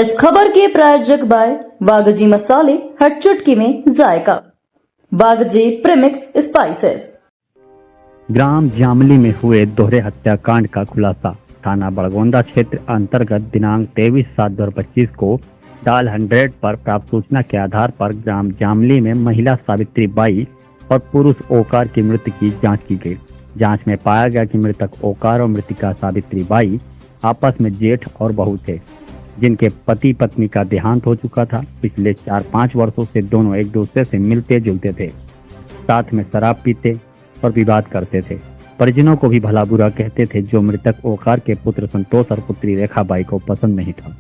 इस खबर के प्रायोजक बाय वागजी मसाले, हर चुटकी में जायका। वागजी प्रीमिक्स स्पाइसेस। ग्राम जामली में हुए दोहरे हत्याकांड का खुलासा। थाना बड़गोंदा क्षेत्र अंतर्गत दिनांक 23/7/2025 को डायल 100 पर प्राप्त सूचना के आधार पर ग्राम जामली में महिला सावित्री बाई और पुरुष ओकार की मृत्यु की जांच की गई। जांच में पाया गया कि मृतक ओकार और मृतिका सावित्री बाई आपस में जेठ और बहू थे, जिनके पति पत्नी का देहांत हो चुका था। पिछले 4-5 वर्षों से दोनों एक दूसरे से मिलते जुलते थे, साथ में शराब पीते और विवाद करते थे। परिजनों को भी भला बुरा कहते थे, जो मृतक ओकार के पुत्र संतोष और पुत्री रेखा बाई को पसंद नहीं था।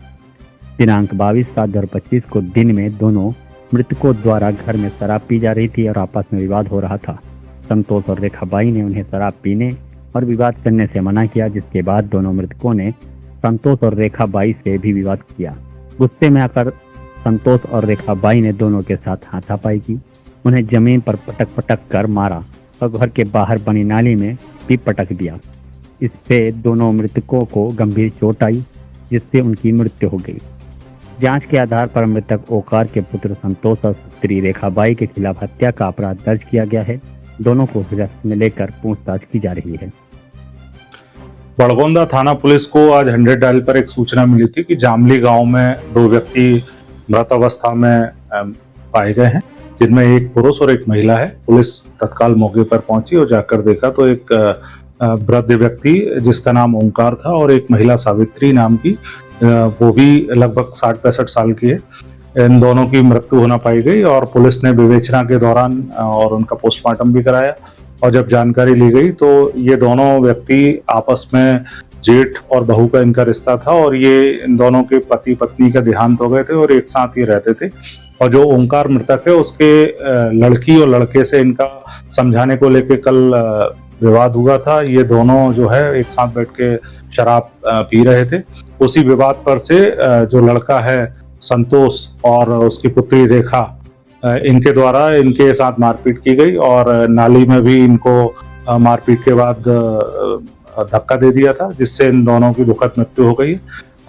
दिनांक 22/7/2025 को दिन में दोनों मृतकों द्वारा घर में शराब पी जा रही थी और आपस में विवाद हो रहा था। संतोष और रेखा बाई ने उन्हें शराब पीने और विवाद करने से मना किया, जिसके बाद दोनों मृतकों ने संतोष और रेखा बाई से भी विवाद किया। गुस्से में आकर संतोष और रेखा बाई ने दोनों के साथ हाथापाई की। उन्हें जमीन पर पटक पटक कर मारा और घर के बाहर बनी नाली में भी पटक दिया। इससे दोनों मृतकों को गंभीर चोट आई, जिससे उनकी मृत्यु हो गई। जांच के आधार पर मृतक ओकार के पुत्र संतोष और पुत्री रेखा बाई के खिलाफ हत्या का अपराध दर्ज किया गया है। दोनों को हिरासत में लेकर पूछताछ की जा रही है। बड़गोंदा थाना पुलिस को आज 100 डायल पर एक सूचना मिली थी कि जामली गांव में 2 व्यक्ति मृत अवस्था में पाए गए हैं, जिनमें एक पुरुष और एक महिला है। पुलिस तत्काल मौके पर पहुंची और जाकर देखा तो एक वृद्ध व्यक्ति जिसका नाम ओंकार था और एक महिला सावित्री नाम की, वो भी लगभग 60-65 साल की है। इन दोनों की मृत्यु होना पाई गई और पुलिस ने विवेचना के दौरान और उनका पोस्टमार्टम भी कराया। और जब जानकारी ली गई तो ये दोनों व्यक्ति आपस में जेठ और बहू का इनका रिश्ता था और ये इन दोनों के पति पत्नी का देहांत हो गए थे और एक साथ ही रहते थे। और जो ओंकार मृतक है, उसके लड़की और लड़के से इनका समझाने को लेकर कल विवाद हुआ था। ये दोनों जो है एक साथ बैठ के शराब पी रहे थे। उसी विवाद पर से जो लड़का है संतोष और उसकी पुत्री रेखा, इनके द्वारा इनके साथ मारपीट की गई और नाली में भी इनको मारपीट के बाद धक्का दे दिया था, जिससे इन दोनों की दुखद मृत्यु हो गई।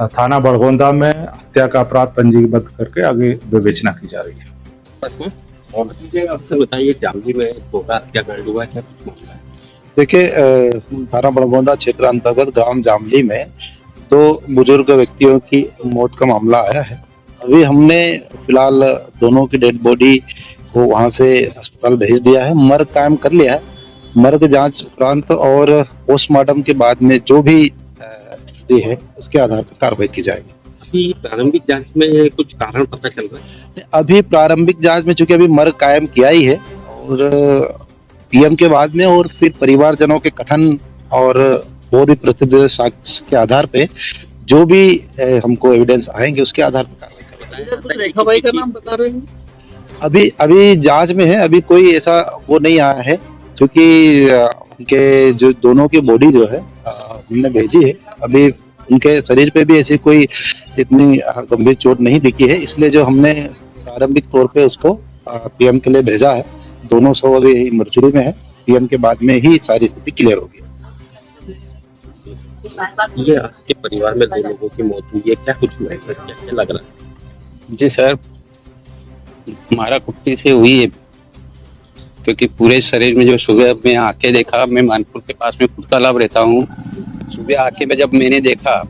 थाना बड़गोंदा में हत्या का अपराध पंजीबद्ध करके आगे विवेचना की जा रही है। और अक्सर बताइए, जामली में हत्याकांड हुआ है। देखिए, थाना बड़गोंदा क्षेत्र अंतर्गत ग्राम जामली में 2 बुजुर्ग व्यक्तियों की मौत का मामला आया है। अभी हमने फिलहाल दोनों की डेड बॉडी को वहां से अस्पताल भेज दिया है। मर्ग कायम कर लिया है। मर्ग जांच उपरांत और पोस्टमार्टम के बाद में जो भी स्थिति है उसके आधार पर कार्रवाई की जाएगी। अभी प्रारंभिक जांच में कुछ कारण पता चल रहा है? अभी प्रारंभिक जांच में चूंकि अभी मर्ग कायम किया ही है और पीएम के बाद में और फिर परिवारजनों के कथन और भी प्रसिद्ध साक्ष्य के आधार पे जो भी हमको एविडेंस आएंगे उसके आधार पर कार्रवाई करेंगे। रेखा बाई का नाम बता रहे हैं? अभी जांच में है। अभी कोई ऐसा वो नहीं आया है, क्योंकि उनके जो दोनों की बॉडी जो है हमने भेजी है। अभी उनके शरीर पे भी ऐसी कोई इतनी गंभीर चोट नहीं दिखी है, इसलिए जो हमने प्रारंभिक तौर पे उसको पीएम के लिए भेजा है। दोनों शव अभी मर्चुरी में है। पीएम के बाद में ही सारी स्थिति क्लियर होगी। ये आपके परिवार में 2 लोगों की मौत हुई है, क्या कुछ क्या लग रहा है? जी सर, हमारा कुट्टी से हुई है, क्योंकि पूरे शरीर में जो सुबह में आके देखा, मैं मानपुर के पास में खुद तालाब रहता हूँ। सुबह आके में जब मैंने देखा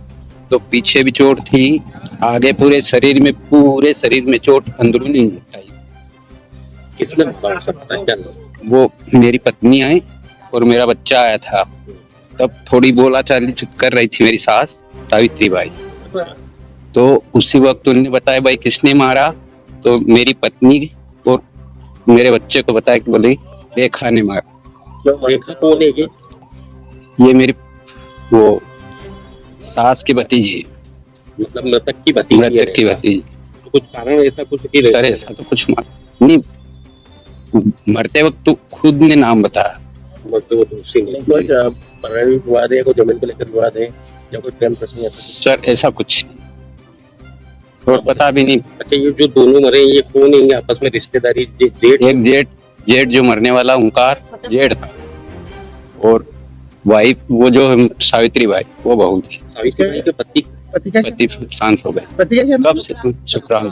तो पीछे भी चोट थी, आगे पूरे शरीर में चोट अंदरूनी आई। किसने बताया? वो मेरी पत्नी आई और मेरा बच्चा आया था। तब थोड़ी बोला चाली कर रही थी मेरी सास सावित्री बाई, तो उसी वक्त उन्होंने बताया भाई किसने मारा, तो मेरी पत्नी और मेरे बच्चे को बताया कि बोले रेखा ने मारा। रेखा कौन है ये मेरी वो सास की भतीजी, मतलब मृतक की भतीजी। तो कुछ कारण ऐसा कुछ की? अरे ऐसा तो कुछ नहीं, मरते वक्त तो खुद ने नाम बताया। विवाद है, कोई जमीन को लेकर विवाद है या कोई प्रेम प्रश्न? सर ऐसा कुछ और पता भी नहीं। अच्छा, ये जो दोनों मरे ये कौन है? आपस में रिश्तेदारी? एक जेठ जो मरने वाला ओंकार जेठ था और वाइफ वो जो सावित्री बाई वो बहू थी। सावित्री बाई के पति पति शांत हो गए कब से शुक्रान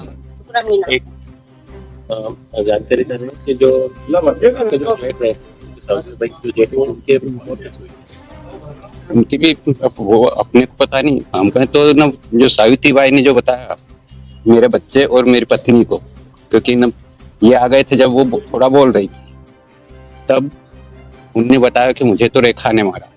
एक जानकारी दे रहे हैं कि जो जेठ है भाई जो जेठ है उनके मौत कैसे हुई? उनकी भी अब वो अपने को पता नहीं, हम कहें तो ना जो सावित्री बाई ने जो बताया मेरे बच्चे और मेरी पत्नी को, क्योंकि ना ये आ गए थे जब वो थोड़ा बोल रही थी, तब उनने बताया कि मुझे तो रेखा ने मारा।